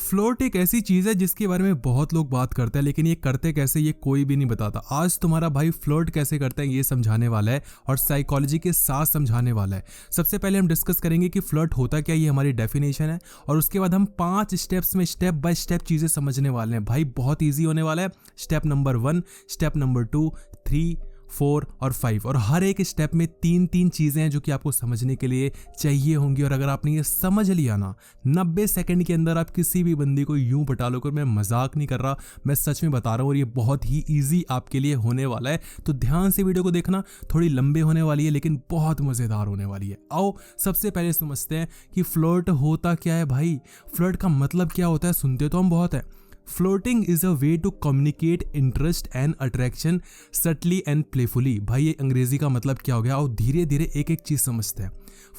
Flirt एक ऐसी चीज है जिसके बारे में बहुत लोग बात करते हैं, लेकिन ये करते कैसे ये कोई भी नहीं बताता। आज तुम्हारा भाई फ्लर्ट कैसे करता है ये समझाने वाला है और साइकोलॉजी के साथ समझाने वाला है। सबसे पहले हम डिस्कस करेंगे कि फ्लर्ट होता क्या, ये हमारी डेफिनेशन है, और उसके बाद हम 5 स्टेप्स में स्टेप बाय स्टेप चीजें समझने वाले हैं। भाई बहुत ईजी होने वाला है। स्टेप नंबर 1, स्टेप नंबर 2, 3, 4 और 5, और हर एक स्टेप में 3 चीजें हैं जो कि आपको समझने के लिए चाहिए होंगी। और अगर आपने ये समझ लिया ना, 90 सेकंड के अंदर आप किसी भी बंदी को यूं पटा लो कर। मैं मजाक नहीं कर रहा, मैं सच में बता रहा हूं, और ये बहुत ही इजी आपके लिए होने वाला है। तो ध्यान से वीडियो को देखना, थोड़ी लंबे होने वाली है लेकिन बहुत मजेदार होने वाली है। आओ सबसे पहले समझते हैं कि फ्लर्ट होता क्या है। भाई फ्लर्ट का मतलब क्या होता है, सुनते तो हम बहुत है। Flirting is a way to communicate interest and attraction subtly and playfully. भाई ये अंग्रेजी का मतलब क्या हो गया, और धीरे धीरे एक एक चीज समझते हैं।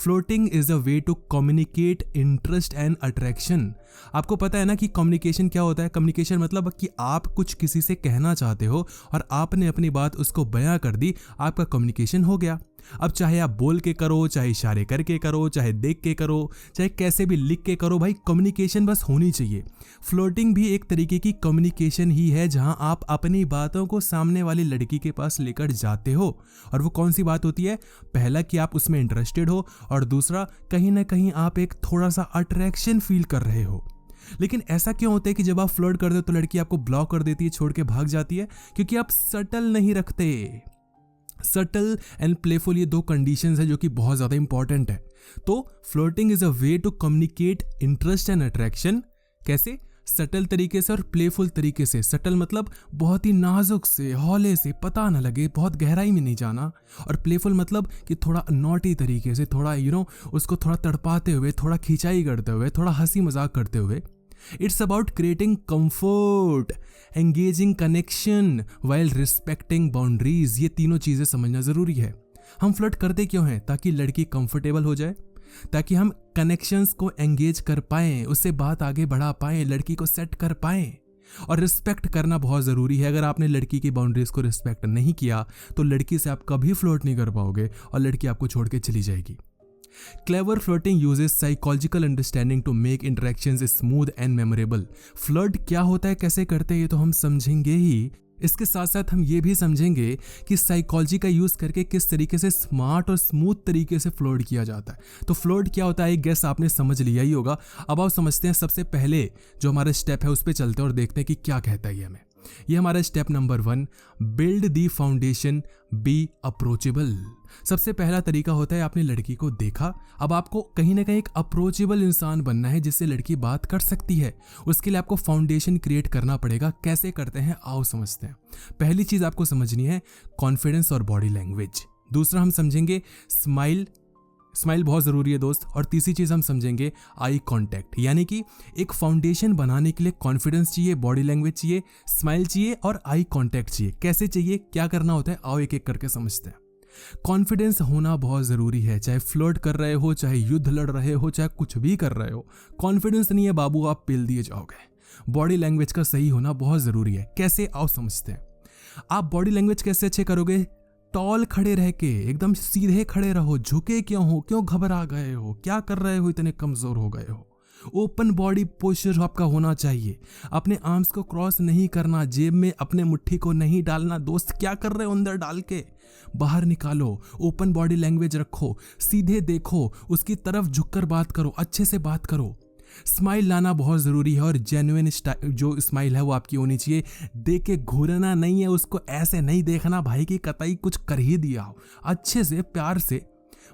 Flirting is a way to communicate interest and attraction. आपको पता है ना कि कम्युनिकेशन क्या होता है। कम्युनिकेशन मतलब कि आप कुछ किसी से कहना चाहते हो और आपने अपनी बात उसको बयां कर दी, आपका कम्युनिकेशन हो गया। अब चाहे आप बोल के करो, चाहे इशारे करके करो, चाहे देख के करो, चाहे कैसे भी लिख के करो, भाई कम्युनिकेशन बस होनी चाहिए। फ्लोटिंग भी एक तरीके की कम्युनिकेशन ही है, जहां आप अपनी बातों को सामने वाली लड़की के पास लेकर जाते हो। और वो कौन सी बात होती है, पहला कि आप उसमें इंटरेस्टेड हो, और दूसरा कहीं ना कहीं आप एक थोड़ा सा अट्रैक्शन फील कर रहे हो। लेकिन ऐसा क्यों होता है कि जब आप फ्लर्ट करते हो तो लड़की आपको ब्लॉक कर देती है, छोड़ के भाग जाती है? क्योंकि आप सटल नहीं रखते। सटल एंड प्लेफुल, ये 2 कंडीशंस है जो कि बहुत ज्यादा इंपॉर्टेंट है। तो flirting is a way to communicate interest and attraction. कैसे? सटल तरीके से और प्लेफुल तरीके से। सटल मतलब बहुत ही नाजुक से, हौले से, पता ना लगे, बहुत गहराई में नहीं जाना। और प्लेफुल मतलब कि थोड़ा नॉटी तरीके से, थोड़ा उसको थोड़ा तड़पाते हुए, थोड़ा खिंचाई करते हुए, थोड़ा हंसी मजाक करते हुए। It's about creating comfort, engaging connection while respecting boundaries। ये तीनों चीजें समझना जरूरी है। हम फ्लर्ट करते क्यों हैं? ताकि लड़की कंफर्टेबल हो जाए, ताकि हम कनेक्शंस को एंगेज कर पाएं, उससे बात आगे बढ़ा पाएं, लड़की को सेट कर पाएं। और रिस्पेक्ट करना बहुत ज़रूरी है। अगर आपने लड़की की बाउंड्रीज को रिस्पेक्ट नहीं किया तो लड़की से आप कभी फ्लर्ट नहीं कर पाओगे और लड़की आपको छोड़ के चली जाएगी। Clever flirting uses psychological understanding to make interactions smooth and memorable। Flirt क्या होता है, कैसे करते हैं, ये तो हम समझेंगे ही। इसके साथ साथ हम ये भी समझेंगे कि साइकोलॉजी का यूज करके किस तरीके से स्मार्ट और स्मूथ तरीके से फ्लर्ट किया जाता है। तो फ्लर्ट क्या होता है, एक गेस आपने समझ लिया ही होगा। अब आप समझते हैं सबसे पहले जो हमारा स्टेप है उस पर चलते हैं और देखते हैं कि क्या कहता है ये हमें। ये हमारा step number 1, build the foundation, be approachable. सबसे पहला तरीका होता है, आपने लड़की को देखा, अब आपको कहीं ना कहीं एक अप्रोचेबल इंसान बनना है जिससे लड़की बात कर सकती है। उसके लिए आपको फाउंडेशन क्रिएट करना पड़ेगा। कैसे करते हैं आओ समझते हैं। पहली चीज आपको समझनी है कॉन्फिडेंस और बॉडी लैंग्वेज। दूसरा हम समझेंगे स्माइल बहुत ज़रूरी है दोस्त। और तीसरी चीज़ हम समझेंगे आई कांटेक्ट। यानी कि एक फाउंडेशन बनाने के लिए कॉन्फिडेंस चाहिए, बॉडी लैंग्वेज चाहिए, स्माइल चाहिए और आई कांटेक्ट चाहिए। कैसे चाहिए, क्या करना होता है, आओ एक एक करके समझते हैं। कॉन्फिडेंस होना बहुत ज़रूरी है। चाहे फ्लर्ट कर रहे हो, चाहे युद्ध लड़ रहे हो, चाहे कुछ भी कर रहे हो, कॉन्फिडेंस नहीं है बाबू, आप पेल दिए जाओगे। बॉडी लैंग्वेज का सही होना बहुत ज़रूरी है। कैसे, आओ समझते हैं। आप बॉडी लैंग्वेज कैसे अच्छे करोगे? टॉल खड़े रह के, एकदम सीधे खड़े रहो। झुके क्यों हो, क्यों घबरा गए हो, क्या कर रहे हो, इतने कमजोर हो गए हो। ओपन बॉडी पोस्चर आपका होना चाहिए। अपने आर्म्स को क्रॉस नहीं करना, जेब में अपने मुट्ठी को नहीं डालना। दोस्त क्या कर रहे हो, अंदर डाल के बाहर निकालो। ओपन बॉडी लैंग्वेज रखो, सीधे देखो, उसकी तरफ झुककर बात करो, अच्छे से बात करो। स्माइल लाना बहुत ज़रूरी है और जेन्युइन जो स्माइल है वो आपकी होनी चाहिए। देख के घूरना नहीं है, उसको ऐसे नहीं देखना भाई कि कतई कुछ कर ही दिया हो। अच्छे से प्यार से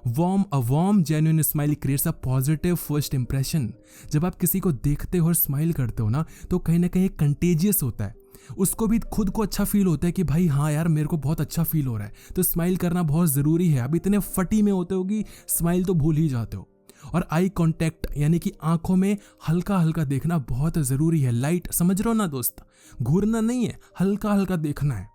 warm genuine smile creates a positive first impression. जब आप किसी को देखते हो और स्माइल करते हो ना तो कहीं ना कहीं कंटेजियस होता है। उसको भी खुद को अच्छा फील होता है कि भाई हाँ यार मेरे को बहुत अच्छा फील हो रहा है। तो स्माइल करना बहुत ज़रूरी है। अब इतने फटी में होते हो कि स्माइल तो भूल ही जाते हो। और आई कांटेक्ट यानी कि आंखों में हल्का हल्का देखना बहुत ज़रूरी है। लाइट समझ रहे हो ना दोस्त, घूरना नहीं है, हल्का हल्का देखना है।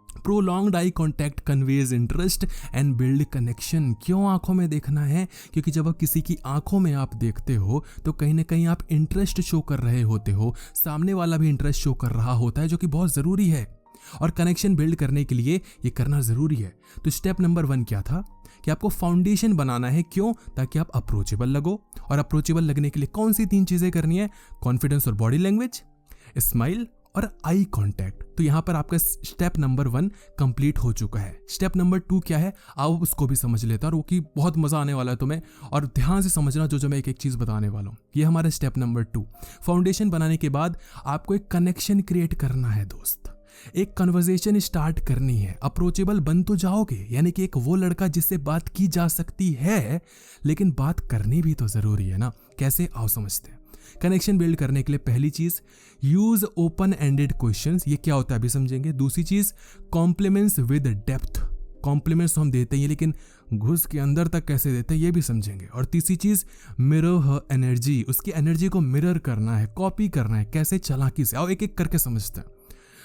Prolonged eye contact conveys interest and build connection. क्यों आंखों में देखना है? क्योंकि जब आप किसी की आंखों में आप देखते हो तो कहीं ना कहीं आप इंटरेस्ट शो कर रहे होते हो, सामने वाला भी इंटरेस्ट शो कर रहा होता है, जो कि बहुत ज़रूरी है। और कनेक्शन बिल्ड करने के लिए ये करना ज़रूरी है। तो स्टेप नंबर 1 क्या था कि आपको फाउंडेशन बनाना है। क्यों? ताकि आप अप्रोचेबल लगो, और अप्रोचेबल लगने के लिए कौन सी 3 चीज़ें करनी है? कॉन्फिडेंस और बॉडी लैंग्वेज, स्माइल और आई कांटेक्ट। तो यहाँ पर आपका स्टेप नंबर 1 कंप्लीट हो चुका है। स्टेप नंबर 2 क्या है, आओ उसको भी समझ लेते हैं, और वो कि बहुत मजा आने वाला है तुम्हें, और ध्यान से समझना जो मैं एक एक चीज बताने वाला हूँ। ये हमारा स्टेप नंबर 2। फाउंडेशन बनाने के बाद आपको एक कनेक्शन क्रिएट करना है दोस्त, एक कन्वर्सेशन स्टार्ट करनी है। अप्रोचेबल बन तो जाओगे, यानी कि एक वो लड़का जिससे बात की जा सकती है, लेकिन बात करनी भी तो जरूरी है ना। कैसे? आओ समझते हैं। कनेक्शन बिल्ड करने के लिए पहली चीज, यूज ओपन एंडेड क्वेश्चंस। ये क्या होता है अभी समझेंगे। दूसरी चीज, कॉम्प्लीमेंट्स विद डेप्थ। कॉम्प्लीमेंट्स तो हम देते हैं, लेकिन घुस के अंदर तक कैसे देते हैं ये भी समझेंगे। और तीसरी चीज, मिरर हर एनर्जी। उसकी एनर्जी को मिरर करना है, कॉपी करना है। कैसे? चालाकी से। आओ एक एक करके समझते हैं।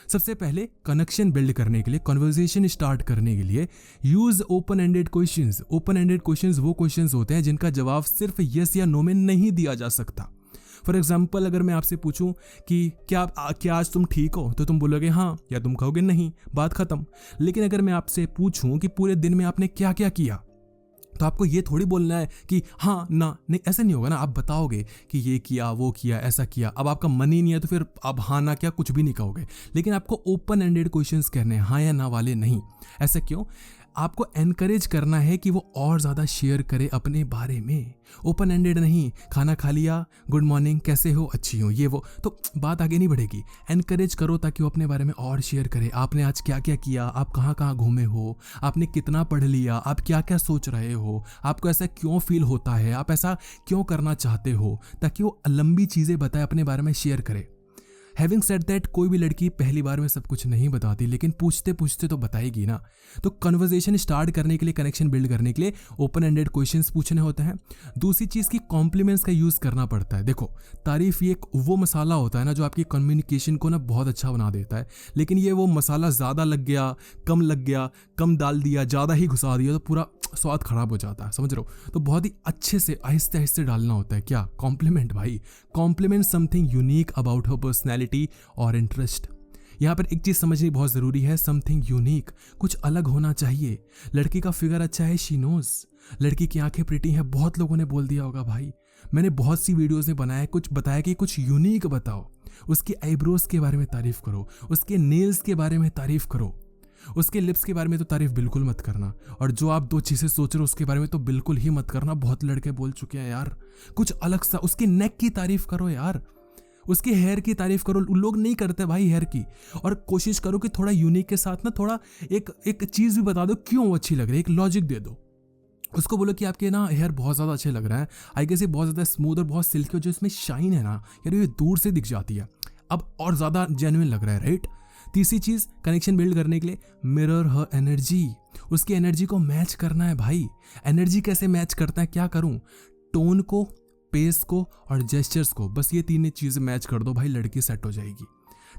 सबसे पहले कनेक्शन बिल्ड करने के लिए, कन्वर्सेशन स्टार्ट करने के लिए use open ended questions. Open ended questions वो क्वेश्चंस होते हैं जिनका जवाब सिर्फ यस या नो में नहीं दिया जा सकता। फॉर एग्जाम्पल, अगर मैं आपसे पूछूं कि क्या आज तुम ठीक हो, तो तुम बोलोगे हाँ, या तुम कहोगे नहीं, बात खत्म। लेकिन अगर मैं आपसे पूछूं कि पूरे दिन में आपने क्या क्या किया, तो आपको ये थोड़ी बोलना है कि हाँ ना, नहीं, ऐसे नहीं होगा ना। आप बताओगे कि ये किया, वो किया, ऐसा किया। अब आपका मन ही नहीं है तो फिर आप हाँ ना क्या कुछ भी नहीं कहोगे। लेकिन आपको ओपन एंडेड क्वेश्चंस कहने हैं, हाँ या ना वाले नहीं। ऐसा क्यों? आपको एनकरेज करना है कि वो और ज़्यादा शेयर करे अपने बारे में। ओपन एंडेड नहीं, खाना खा लिया, गुड मॉर्निंग, कैसे हो, अच्छी हो, ये वो, तो बात आगे नहीं बढ़ेगी। एनकरेज करो ताकि वो अपने बारे में और शेयर करे। आपने आज क्या क्या किया, आप कहाँ कहाँ घूमे हो, आपने कितना पढ़ लिया, आप क्या क्या सोच रहे हो, आपको ऐसा क्यों फील होता है, आप ऐसा क्यों करना चाहते हो, ताकि वो लंबी चीज़ें बताए, अपने बारे में शेयर करे। हैविंग सेड दैट, कोई भी लड़की पहली बार में सब कुछ नहीं बताती, लेकिन पूछते पूछते तो बताएगी ना। तो कन्वर्सेशन स्टार्ट करने के लिए, कनेक्शन बिल्ड करने के लिए ओपन एंडेड क्वेश्चंस पूछने होते हैं। दूसरी चीज़ की कॉम्प्लीमेंट्स का यूज़ करना पड़ता है। देखो, तारीफ ये एक वो मसाला होता है ना जो आपकी कम्युनिकेशन को ना बहुत अच्छा बना देता है। लेकिन ये वो मसाला ज़्यादा लग गया, कम डाल दिया, ज़्यादा ही घुसा दिया, तो पूरा स्वाद खराब हो जाता है, समझ रहे हो। तो बहुत ही अच्छे से आहिस्ते आहिस्ते डालना होता है। क्या? कॉम्प्लीमेंट भाई। Compliment something unique about her personality और इंटरेस्ट। यहाँ पर एक चीज़ समझनी बहुत ज़रूरी है, समथिंग यूनिक, कुछ अलग होना चाहिए। लड़की का फिगर अच्छा है, शी नोज। लड़की की आंखें प्रिटी हैं, बहुत लोगों ने बोल दिया होगा भाई। मैंने बहुत सी वीडियोज़ में बताया कि कुछ यूनिक बताओ। उसकी आईब्रोज के बारे में तारीफ करो, उसके नेल्स के बारे में तारीफ करो, उसके लिप्स के बारे में तो तारीफ बिल्कुल मत करना। और जो आप 2 चीज़ें सोच रहे हो उसके बारे में तो बिल्कुल ही मत करना। बहुत लड़के बोल चुके हैं यार। कुछ अलग सा, उसकी नेक की तारीफ करो यार, उसके हेयर की तारीफ करो। लोग नहीं करते भाई हेयर की। और कोशिश करो कि थोड़ा यूनिक के साथ ना थोड़ा एक चीज़ भी बता दो क्यों वो अच्छी लग रही है, एक लॉजिक दे दो। उसको बोलो कि आपके ना हेयर बहुत ज़्यादा अच्छे लग रहे हैं, आई गेस ये बहुत ज़्यादा स्मूथ और बहुत सिल्की, जो इसमें शाइन है ना यार, ये दूर से दिख जाती है, अब और ज़्यादा जेन्युइन लग रहा है, राइट। तीसरी चीज़, कनेक्शन बिल्ड करने के लिए मिरर हर एनर्जी। उसकी एनर्जी को मैच करना है भाई। एनर्जी कैसे मैच करता है, क्या करूं? टोन को, पेस को और जेस्चर्स को, बस ये 3 चीज़ें मैच कर दो भाई, लड़की सेट हो जाएगी।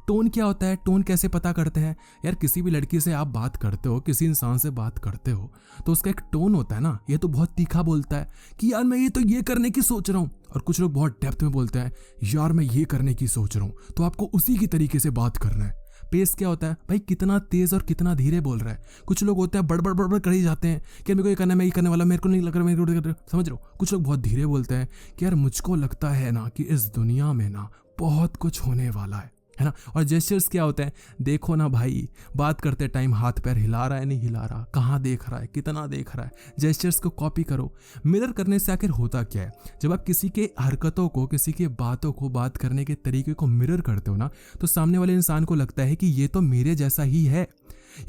टोन क्या होता है? टोन कैसे पता करते हैं यार? किसी भी लड़की से आप बात करते हो, किसी इंसान से बात करते हो, तो उसका एक टोन होता है ना। ये तो बहुत तीखा बोलता है कि यार मैं ये करने की सोच रहा हूँ, और कुछ लोग बहुत डेप्थ में बोलते हैं यार मैं ये करने की सोच रहा हूँ। तो आपको उसी की तरीके से बात करना है। पेस क्या होता है भाई? कितना तेज और कितना धीरे बोल रहा है। कुछ लोग होते हैं बड़बड़ कर ही जाते हैं कि मेरे को ये करना है, मैं ये करने वाला, मेरे को नहीं लग रहा, मेरे को समझ रहे हो। कुछ लोग बहुत धीरे बोलते हैं कि यार मुझको लगता है ना कि इस दुनिया में ना बहुत कुछ होने वाला है ना। और जेस्चर्स क्या होते हैं? देखो ना भाई, बात करते टाइम हाथ पैर हिला रहा है, नहीं हिला रहा, कहाँ देख रहा है, कितना देख रहा है। जेस्चर्स को कॉपी करो। मिरर करने से आखिर होता क्या है? जब आप किसी के हरकतों को, किसी के बातों को, बात करने के तरीके को मिरर करते हो ना, तो सामने वाले इंसान को लगता है कि ये तो मेरे जैसा ही है।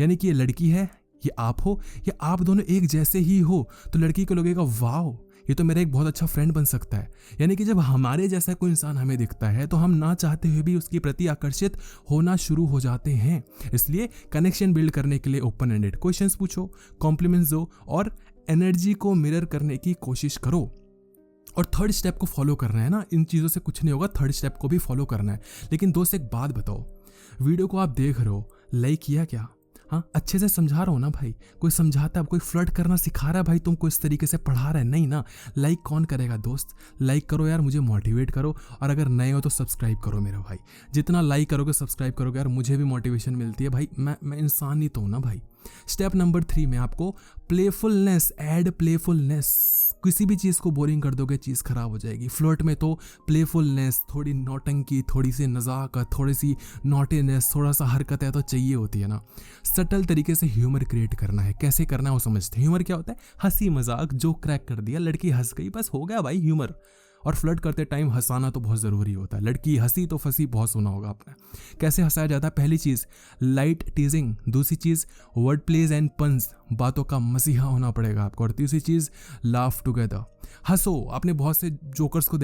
यानी कि ये लड़की है, ये आप हो, या आप दोनों एक जैसे ही हो। तो लड़की को लगेगा वाओ, ये तो मेरा एक बहुत अच्छा फ्रेंड बन सकता है। यानी कि जब हमारे जैसा कोई इंसान हमें दिखता है तो हम ना चाहते हुए भी उसके प्रति आकर्षित होना शुरू हो जाते हैं। इसलिए कनेक्शन बिल्ड करने के लिए ओपन एंडेड क्वेश्चंस पूछो, कॉम्प्लीमेंट्स दो और एनर्जी को मिरर करने की कोशिश करो। और थर्ड स्टेप को फॉलो करना है ना, इन चीज़ों से कुछ नहीं होगा, थर्ड स्टेप को भी फॉलो करना है। लेकिन दोस्त एक बात बताओ, वीडियो को आप देख रहे हो, लाइक किया क्या? हाँ, अच्छे से समझा रहा हूँ ना भाई, कोई समझाता है, कोई फ्लर्ट करना सिखा रहा है भाई तुमको, इस तरीके से पढ़ा रहा है, नहीं ना। लाइक कौन करेगा दोस्त, लाइक करो यार, मुझे मोटिवेट करो, और अगर नए हो तो सब्सक्राइब करो मेरा भाई। जितना लाइक करोगे सब्सक्राइब करोगे यार, मुझे भी मोटिवेशन मिलती है भाई, मैं इंसान ही तो हूँ ना भाई। स्टेप नंबर 3 में आपको प्लेफुलनेस, ऐड प्लेफुलनेस। किसी भी चीज़ को बोरिंग कर दोगे चीज़ खराब हो जाएगी। फ्लर्ट में तो प्लेफुलनेस, थोड़ी नौटंकी, थोड़ी सी नज़ाकत, थोड़ी सी नॉटीनेस, थोड़ा सा हरकत है तो चाहिए होती है ना। सटल तरीके से ह्यूमर क्रिएट करना है। कैसे करना है वो समझते हैं। ह्यूमर क्या होता है, हंसी मजाक, जो क्रैक कर दिया, लड़की हंस गई, बस हो गया भाई ह्यूमर। और फ्लर्ट करते टाइम हंसाना तो बहुत ज़रूरी होता है। लड़की हंसी तो फंसी, बहुत सुना होगा आपने। कैसे हंसाया जाता है, पहली चीज़ लाइट टीजिंग, दूसरी चीज़ वर्ड प्लेज एंड पंस, बातों का मसीहा होना पड़ेगा आपको, और तीसरी चीज़ लाफ टुगेदर, हंसो। आपने बहुत से जोकर्स को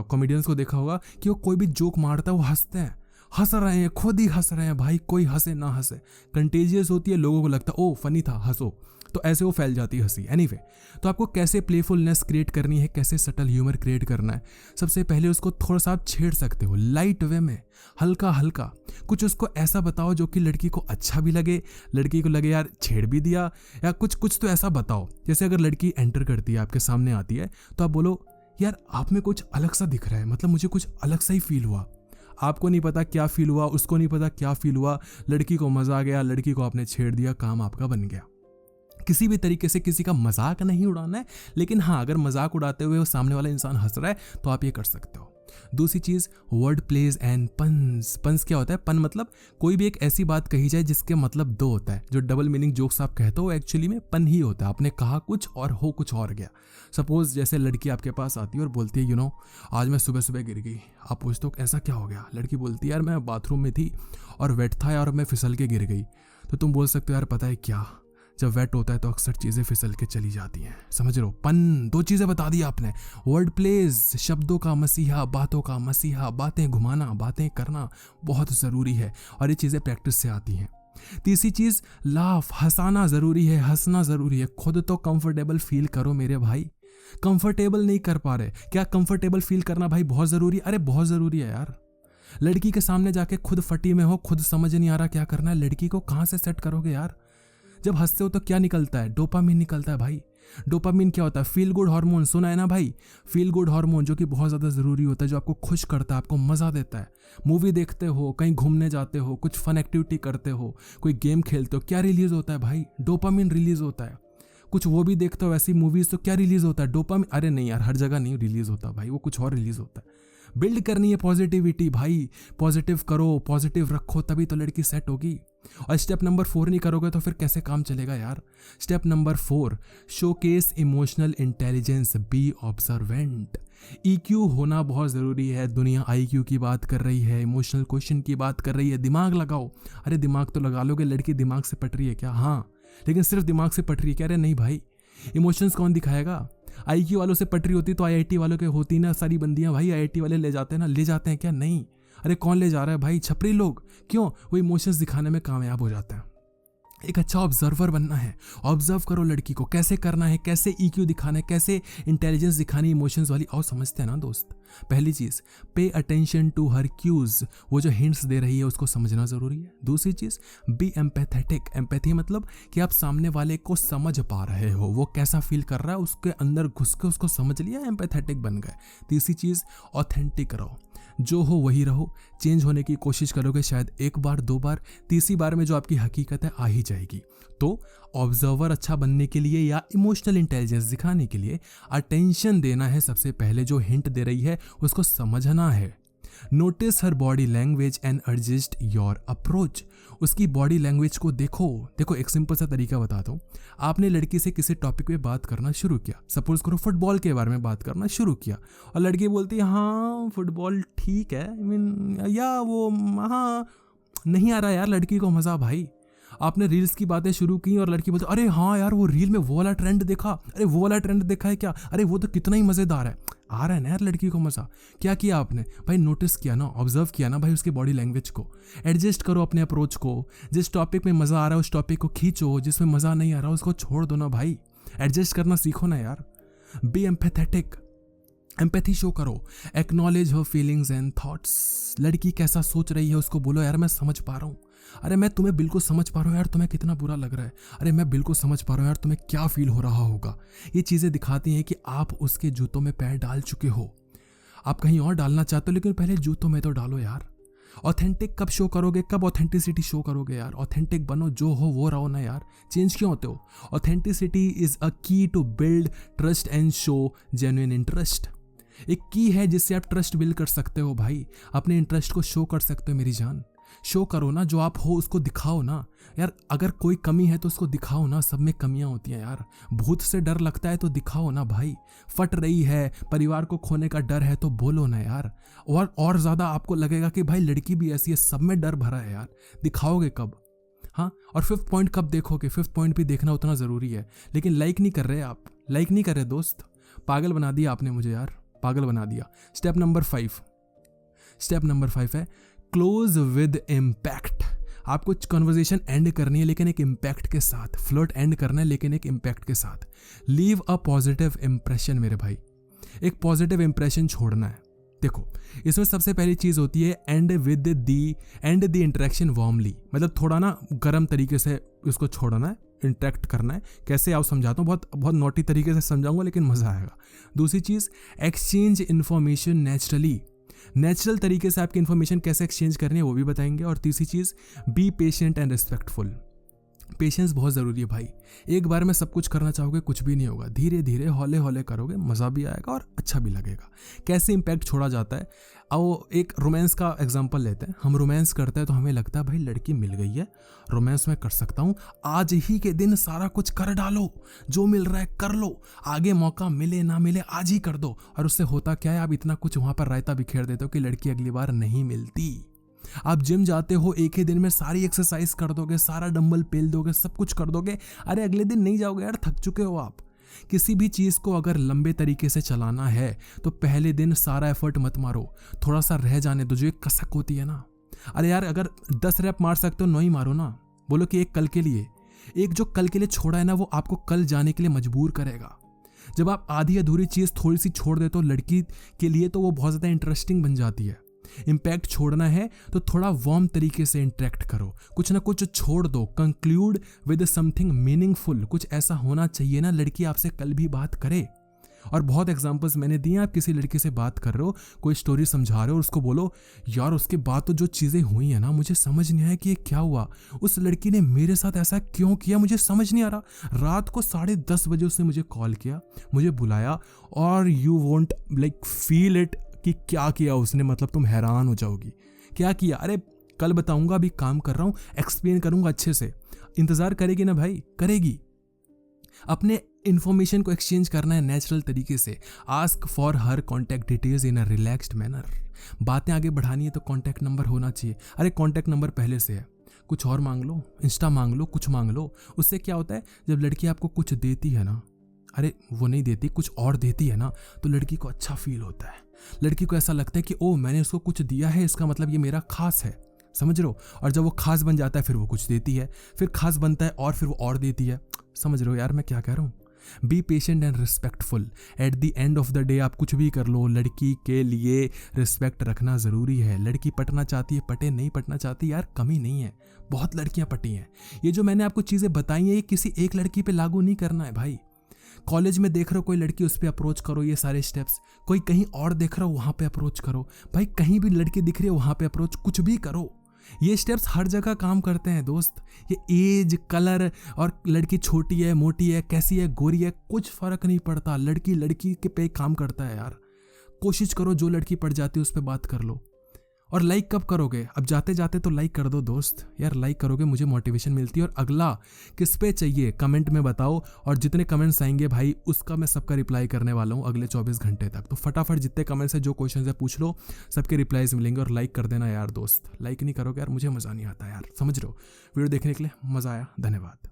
कॉमेडियंस को देखा होगा कि वो कोई भी जोक मारता है वो हंसते हैं, हंस रहे हैं, खुद ही हंस रहे हैं भाई, कोई हंसे ना हंसे, कंटेजियस होती है, लोगों को लगता है ओ फनी था, हंसो, तो ऐसे वो फैल जाती है हंसी। एनीवे, तो आपको कैसे प्लेफुलनेस क्रिएट करनी है, कैसे सटल ह्यूमर क्रिएट करना है। सबसे पहले उसको थोड़ा सा आप छेड़ सकते हो, लाइट वे में, हल्का हल्का कुछ उसको ऐसा बताओ जो कि लड़की को अच्छा भी लगे, लड़की को लगे यार छेड़ भी दिया, या कुछ तो ऐसा बताओ। जैसे अगर लड़की एंटर करती है, आपके सामने आती है, तो आप बोलो यार आप में कुछ अलग सा दिख रहा है, मतलब मुझे कुछ अलग सा ही फील हुआ। आपको नहीं पता क्या फील हुआ, उसको नहीं पता क्या फील हुआ, लड़की को मजा आ गया, लड़की को आपने छेड़ दिया, काम आपका बन गया। किसी भी तरीके से किसी का मजाक नहीं उड़ाना है, लेकिन हाँ अगर मजाक उड़ाते हुए वो सामने वाला इंसान हंस रहा है तो आप ये कर सकते हो। दूसरी चीज word plays and puns. Puns क्या होता है, पन मतलब कोई भी एक ऐसी बात कही जाए जिसके मतलब दो होता है। जो डबल मीनिंग जोक्स आप कहते हो एक्चुअली में पन ही होता है, आपने कहा कुछ और हो कुछ और गया। सपोज जैसे लड़की आपके पास आती है और बोलती है आज मैं सुबह सुबह गिर गई। आप पूछते हो ऐसा क्या हो गया, लड़की बोलती है यार मैं बाथरूम में थी और वेट था और मैं फिसल के गिर गई। तो तुम बोल सकते हो यार पता है क्या, जब वेट होता है तो अक्सर चीज़ें फिसल के चली जाती हैं। समझ रहे हो, पन, दो चीज़ें बता दी आपने। वर्ड प्लेज, शब्दों का मसीहा, बातों का मसीहा, बातें घुमाना, बातें करना बहुत ज़रूरी है और ये चीज़ें प्रैक्टिस से आती हैं। तीसरी चीज़ लाफ, हंसाना ज़रूरी है, हंसना ज़रूरी है। खुद तो कंफर्टेबल फील करो मेरे भाई, कंफर्टेबल नहीं कर पा रहे क्या, कंफर्टेबल फील करना भाई बहुत ज़रूरी है। अरे बहुत ज़रूरी है यार। लड़की के सामने जाके खुद फटी में हो, खुद समझ नहीं आ रहा क्या करना है, लड़की को कहाँ से सेट करोगे यार। जब हंसते हो तो क्या निकलता है, डोपामिन निकलता है भाई। डोपामिन क्या होता है, फील गुड हार्मोन, सुना है ना भाई, फील गुड हार्मोन, जो कि बहुत ज़्यादा ज़रूरी होता है, जो आपको खुश करता है, आपको मज़ा देता है। मूवी देखते हो, कहीं घूमने जाते हो, कुछ फन एक्टिविटी करते हो, कोई गेम खेलते हो, क्या रिलीज़ होता है भाई, डोपामिन रिलीज़ होता है। कुछ वो भी देखते हो ऐसी मूवीज़, तो क्या रिलीज़ होता है, डोपामिन। अरे नहीं यार, हर जगह नहीं रिलीज़ होता भाई, वो कुछ और रिलीज़ होता है। बिल्ड करनी है पॉजिटिविटी भाई, पॉजिटिव करो, पॉजिटिव रखो, तभी तो लड़की सेट होगी। और स्टेप नंबर 4 नहीं करोगे तो फिर कैसे काम चलेगा यार। Step number 4, showcase emotional intelligence, be observant. EQ होना बहुत ज़रूरी है। दुनिया IQ की बात कर रही है, इमोशनल क्वेश्चन की बात कर रही है, दिमाग लगाओ। अरे दिमाग तो लगा लोगे, लड़की दिमाग से पट रही है क्या, हाँ, लेकिन सिर्फ दिमाग से पट रही है क्या, अरे नहीं भाई, इमोशंस कौन दिखाएगा। IQ वालों से पट रही होती तो IIT वालों के होती ना सारी बंदियां भाई, IIT वाले ले जाते हैं ना, ले जाते हैं क्या, नहीं। अरे कौन ले जा रहा है भाई, छपरी लोग। क्यों, वो इमोशंस दिखाने में कामयाब हो जाते हैं। एक अच्छा ऑब्जर्वर बनना है, ऑब्जर्व करो लड़की को, कैसे करना है, कैसे EQ दिखाना है, कैसे इंटेलिजेंस दिखानी इमोशंस वाली, और समझते हैं ना दोस्त। पहली चीज़, pay attention to her cues, वो जो हिंट्स दे रही है उसको समझना ज़रूरी है। दूसरी चीज़, बी एम्पैथेटिक। एम्पैथी मतलब कि आप सामने वाले को समझ पा रहे हो, वो कैसा फील कर रहा है, उसके अंदर घुस के उसको समझ लिया, एम्पैथेटिक बन गए। तीसरी चीज़, ऑथेंटिक रहो, जो हो वही रहो। चेंज होने की कोशिश करोगे शायद एक बार 2 बार, तीसरी बार में जो आपकी हकीकत है आ ही जाएगी। तो ऑब्जर्वर अच्छा बनने के लिए या इमोशनल इंटेलिजेंस दिखाने के लिए अटेंशन देना है। सबसे पहले जो हिंट दे रही है उसको समझना है। Notice her body language and adjust your approach. उसकी बॉडी लैंग्वेज को देखो एक सिंपल सा तरीका बताता हूँ। आपने लड़की से किसी टॉपिक पे बात करना शुरू किया, सपोज करो फुटबॉल के बारे में बात करना शुरू किया, और लड़की बोलती है हाँ फुटबॉल ठीक है, या वो हाँ नहीं आ रहा यार लड़की को मज़ा भाई। आपने रील्स की बातें शुरू की और लड़की बोलती अरे हाँ यार वो रील में वो वाला ट्रेंड देखा, अरे वो वाला ट्रेंड देखा है क्या, अरे वो तो कितना ही मज़ेदार है। आ रहा है ना यार लड़की को मज़ा। क्या किया आपने भाई, नोटिस किया ना, ऑब्जर्व किया ना भाई उसकी बॉडी लैंग्वेज को। एडजस्ट करो अपने अप्रोच को, जिस टॉपिक में मज़ा आ रहा है उस टॉपिक को खींचो, जिसमें मज़ा नहीं आ रहा उसको छोड़ दो ना भाई। एडजस्ट करना सीखो ना यार। बी एम्पैथेटिक, एम्पैथी शो करो। Acknowledge her feelings and thoughts. लड़की कैसा सोच रही है उसको बोलो यार मैं समझ पा रहा हूँ, अरे मैं तुम्हें बिल्कुल समझ पा रहा हूँ यार, तुम्हें कितना बुरा लग रहा है। अरे मैं बिल्कुल समझ पा रहा हूँ यार, तुम्हें क्या फील हो रहा होगा। ये चीज़ें दिखाती हैं कि आप उसके जूतों में पैर डाल चुके हो। आप कहीं और डालना चाहते हो, लेकिन पहले जूतों में तो डालो यार। ऑथेंटिक कब शो करोगे, कब ऑथेंटिसिटी शो करोगे यार? ऑथेंटिक बनो, जो हो वो रहो ना यार, चेंज क्यों होते हो? Authenticity is a key to build trust and show genuine interest. एक की है जिससे आप ट्रस्ट बिल्ड कर सकते हो भाई, अपने इंटरेस्ट को शो कर सकते हो। मेरी जान, शो करो ना, जो आप हो उसको दिखाओ ना यार। अगर कोई कमी है तो उसको दिखाओ ना, सब में कमियां होती हैं यार। भूत से डर लगता है तो दिखाओ ना भाई। फट रही है, परिवार को खोने का डर है तो बोलो ना यार। और ज़्यादा आपको लगेगा कि भाई लड़की भी ऐसी है, सब में डर भरा है यार। दिखाओगे कब? हाँ, और 5th पॉइंट कब देखोगे? 5th पॉइंट भी देखना उतना ज़रूरी है, लेकिन लाइक नहीं कर रहे आप, लाइक नहीं कर रहे दोस्त। पागल बना दिया आपने मुझे यार, पागल बना दिया। स्टेप नंबर 5 है क्लोज विद इम्पैक्ट। आपको कन्वर्सेशन एंड करनी है लेकिन एक इम्पैक्ट के साथ। फ्लर्ट एंड करना है लेकिन एक इम्पैक्ट के साथ। लीव अ पॉजिटिव इम्प्रेशन मेरे भाई, एक पॉजिटिव इम्प्रेशन छोड़ना है। देखो, इसमें सबसे पहली चीज़ होती है एंड द इंटरेक्शन वार्मली। मतलब थोड़ा ना गर्म तरीके से उसको छोड़ना है, इंटरेक्ट करना है। कैसे आप समझाता हूँ, बहुत नोटी तरीके से समझाऊंगा लेकिन मज़ा आएगा। दूसरी चीज़, एक्सचेंज इन्फॉर्मेशन नेचुरल तरीके से आपकी इन्फॉर्मेशन कैसे एक्सचेंज करनी है वो भी बताएंगे। और तीसरी चीज़, be patient and respectful. Patience बहुत ज़रूरी है भाई। एक बार में सब कुछ करना चाहोगे कुछ भी नहीं होगा, धीरे धीरे हौले हौले करोगे, मज़ा भी आएगा और अच्छा भी लगेगा। कैसे इम्पैक्ट छोड़ा जाता है, आओ एक रोमांस का एग्जांपल लेते हैं। हम रोमांस करते हैं तो हमें लगता है भाई लड़की मिल गई है, रोमांस में कर सकता हूँ, आज ही के दिन सारा कुछ कर डालो, जो मिल रहा है कर लो, आगे मौका मिले ना मिले आज ही कर दो। और उससे होता क्या है, आप इतना कुछ वहाँ पर रायता बिखेर देते हो कि लड़की अगली बार नहीं मिलती। आप जिम जाते हो, एक ही दिन में सारी एक्सरसाइज कर दोगे, सारा डंबल पेल दोगे, सब कुछ कर दोगे, अरे अगले दिन नहीं जाओगे यार, थक चुके हो आप। किसी भी चीज़ को अगर लंबे तरीके से चलाना है तो पहले दिन सारा एफर्ट मत मारो, थोड़ा सा रह जाने दो। जो एक कसक होती है ना, अरे यार अगर 10 रैप मार सकते हो 9 ही मारो ना। बोलो कि एक कल के लिए, एक जो कल के लिए छोड़ा है ना वो आपको कल जाने के लिए मजबूर करेगा। जब आप आधी अधूरी चीज़ थोड़ी सी छोड़ देते हो लड़की के लिए तो वो बहुत ज़्यादा इंटरेस्टिंग बन जाती है। इम्पैक्ट छोड़ना है तो थोड़ा वार्म तरीके से इंटरेक्ट करो, कुछ ना कुछ छोड़ दो। कंक्लूड विद समथिंग मीनिंगफुल, कुछ ऐसा होना चाहिए ना लड़की आपसे कल भी बात करे। और बहुत एग्जांपल्स मैंने दिए, आप किसी लड़की से बात कर रहे हो, कोई स्टोरी समझा रहे हो, उसको बोलो यार उसके बाद तो जो चीज़ें हुई हैं ना मुझे समझ नहीं आया कि ये क्या हुआ, उस लड़की ने मेरे साथ ऐसा क्यों किया, मुझे समझ नहीं आ रहा। रात को 10:30 बजे उसने मुझे कॉल किया, मुझे बुलाया, और you won't like feel it कि क्या किया उसने, मतलब तुम हैरान हो जाओगी क्या किया। अरे कल बताऊंगा, अभी काम कर रहा हूँ, एक्सप्लेन करूंगा अच्छे से। इंतज़ार करेगी ना भाई, करेगी। अपने इन्फॉर्मेशन को एक्सचेंज करना है नेचुरल तरीके से। Ask for her contact details in a relaxed manner. बातें आगे बढ़ानी है तो कॉन्टैक्ट नंबर होना चाहिए। अरे कॉन्टैक्ट नंबर पहले से है, कुछ और मांग लो, इंस्टा मांग लो, कुछ मांग लो। उससे क्या होता है, जब लड़की आपको कुछ देती है ना, अरे वो नहीं देती, कुछ और देती है ना, तो लड़की को अच्छा फील होता है। लड़की को ऐसा लगता है कि ओ मैंने उसको कुछ दिया है, इसका मतलब ये मेरा खास है, समझ रहे हो। और जब वो खास बन जाता है फिर वो कुछ देती है, फिर खास बनता है और फिर वो और देती है। समझ रहे हो यार मैं क्या कह रहा हूँ। B patient and respectful. At the end of the day आप कुछ भी कर लो, लड़की के लिए रिस्पेक्ट रखना ज़रूरी है। लड़की पटना चाहती है पटे, नहीं पटना चाहती यार कमी नहीं है, बहुत लड़कियां पटी हैं। ये जो मैंने आपको चीज़ें बताई हैं ये किसी एक लड़की पे लागू नहीं करना है भाई। कॉलेज में देख रहे हो कोई लड़की, उस पर अप्रोच करो, ये सारे स्टेप्स। कोई कहीं और देख रहा हो वहाँ पे अप्रोच करो भाई, कहीं भी लड़की दिख रही है वहाँ पे अप्रोच, कुछ भी करो। ये स्टेप्स हर जगह काम करते हैं दोस्त। ये एज, कलर, और लड़की छोटी है, मोटी है, कैसी है, गोरी है, कुछ फर्क नहीं पड़ता। लड़की लड़की के पे काम करता है यार। कोशिश करो जो लड़की पड़ जाती है उस पर बात कर लो। और लाइक कब करोगे, अब जाते जाते तो लाइक कर दो दोस्त यार, लाइक करोगे मुझे मोटिवेशन मिलती है। और अगला किस पे चाहिए कमेंट में बताओ, और जितने कमेंट्स आएंगे भाई उसका मैं सबका रिप्लाई करने वाला हूँ अगले 24 घंटे तक। तो फटाफट जितने कमेंट्स है, जो क्वेश्चन है पूछ लो, सबके रिप्लाईज मिलेंगे। और लाइक कर देना यार दोस्त, लाइक नहीं करोगे यार मुझे मज़ा नहीं आता यार, समझ रहे हो। वीडियो देखने के लिए मज़ा आया, धन्यवाद।